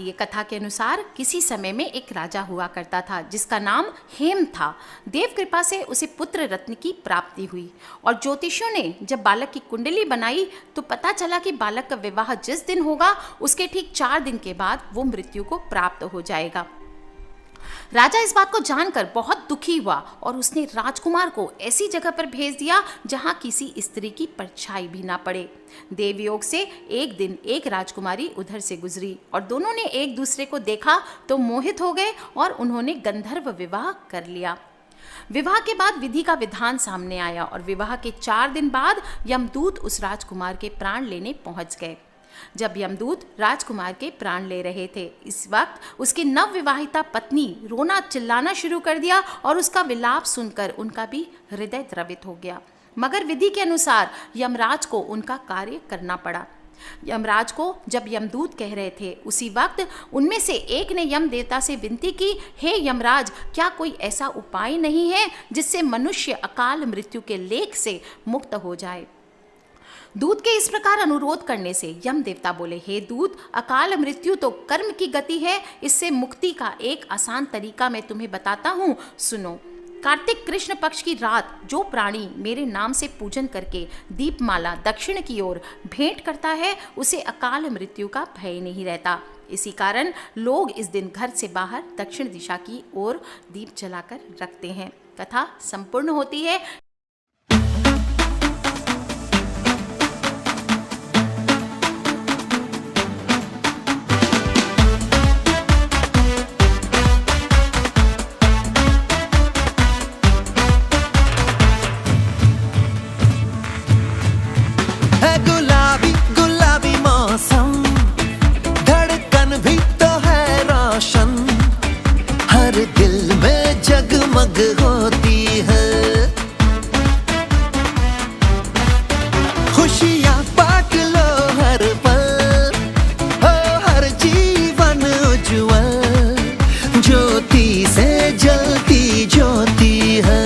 ये कथा के अनुसार किसी समय में एक राजा हुआ करता था जिसका नाम हेम था। देव कृपा से उसे पुत्र रत्न की प्राप्ति हुई और ज्योतिषियों ने जब बालक की कुंडली बनाई तो पता चला कि बालक का विवाह जिस दिन होगा उसके ठीक 4 दिन के बाद वो मृत्यु को प्राप्त हो जाएगा। राजा इस बात को जानकर बहुत दुखी हुआ और उसने राजकुमार को ऐसी जगह पर भेज दिया जहां किसी स्त्री की परछाई भी ना पड़े। देवयोग से एक दिन एक राजकुमारी उधर से गुजरी और दोनों ने एक दूसरे को देखा तो मोहित हो गए और उन्होंने गंधर्व विवाह कर लिया। विवाह के बाद विधि का विधान सामने आया और विवाह के 4 दिन बाद यमदूत उस राजकुमार के प्राण लेने पहुंच गए। जब यमदूत राजकुमार के प्राण ले रहे थे, इस वक्त उसकी नवविवाहिता पत्नी रोना चिल्लाना शुरू कर दिया और उसका विलाप सुनकर उनका भी हृदय द्रवित हो गया। मगर विधि के अनुसार यमराज को उनका कार्य करना पड़ा। यमराज को जब यमदूत कह रहे थे, उसी वक्त उनमें से एक ने यम देवता से विनती की, हे यमराज, क्या कोई ऐसा उपाय नहीं है जिससे मनुष्य अकाल मृत्यु के लेख से मुक्त हो जाए। दूत के इस प्रकार अनुरोध करने से यम देवता बोले, हे दूत, अकाल मृत्यु तो कर्म की गति है, इससे मुक्ति का एक आसान तरीका मैं तुम्हें बताता हूँ, सुनो। कार्तिक कृष्ण पक्ष की रात जो प्राणी मेरे नाम से पूजन करके दीपमाला दक्षिण की ओर भेंट करता है उसे अकाल मृत्यु का भय नहीं रहता। इसी कारण लोग इस दिन घर से बाहर दक्षिण दिशा की ओर दीप जलाकर रखते हैं। कथा संपूर्ण होती है। दिल में जगमग होती है, खुशियाँ बांट लो हर पल, हो हर जीवन उज्ज्वल, ज्योति से जलती ज्योति है।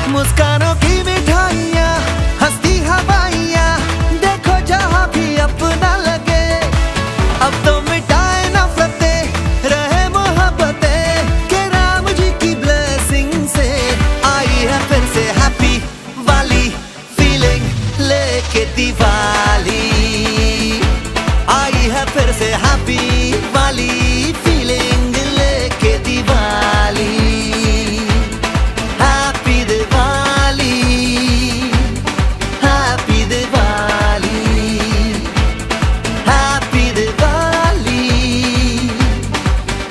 मुस्कानों की मिठाइयाँ, हंसती हवाइयाँ, देखो जहाँ भी अपना लगे। अब तो दिवाली आई है फिर से, हैप्पी वाली फीलिंग लेके Diwali, happy Diwali, happy Diwali, happy Diwali,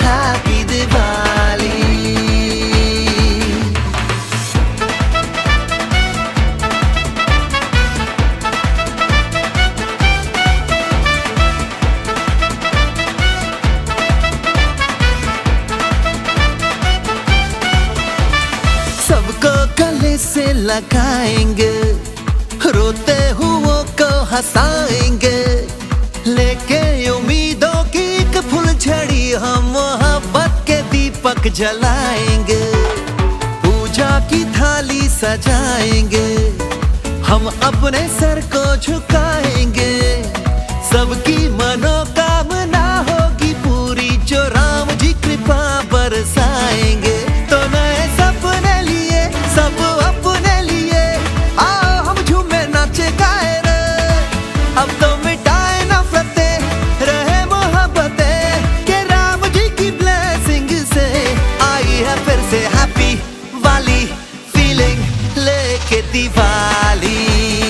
happy Diwali. सबको गले से लगाएंगे, रोते हुओं को हंसाएंगे, लेके उम्मीदों की एक फुलझड़ी हम मोहब्बत के दीपक जलाएंगे, पूजा की थाली सजाएंगे, हम अपने सर को झुकाएंगे, सबकी मनोकामना होगी पूरी जो राम जी कृपा बरसाएंगे। तो नए सपने लिए सब अपने लिए, आओ हम झूमे नाचे गाए रे। अब तो मिटाए नफरतें, रहे मोहब्बतें, के राम जी की ब्लेसिंग से आई है फिर से हैप्पी वाली फीलिंग लेके दिवाली।